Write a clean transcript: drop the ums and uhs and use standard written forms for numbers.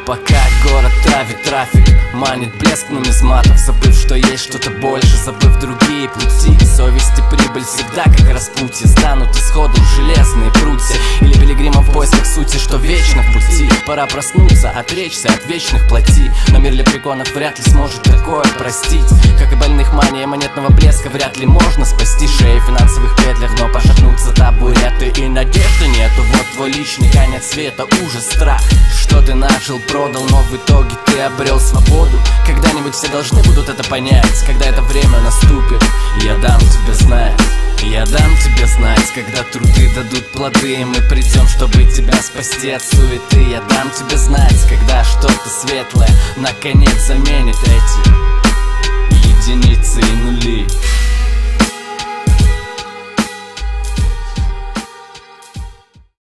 Пока город травит трафик, манит блеск нумизматов, забыв, что есть что-то больше, забыв другие пути. Совесть и прибыль всегда как распутье, станут исходом железные прутья. Или пилигримом в поисках сути, что вечно в пути. Пора проснуться, отречься от вечных плоти. Но мир лепреконов вряд ли сможет такое простить. Как и больных мания монетного блеска вряд ли можно спасти. Шеи в финансовых петлях, но пошатнутся табуреты. И надежды нету, вот твой личный конец света. Ужас, страх, что ты нажил, продал, но в итоге ты обрел свободу. Когда-нибудь все должны будут это понять, когда это время наступит. Я дам тебе знать, я дам тебе знать, когда труды дадут плоды, и мы придем, чтобы тебя спасти от суеты. Я дам тебе знать, когда что-то светлое наконец заменит эти единицы и нули.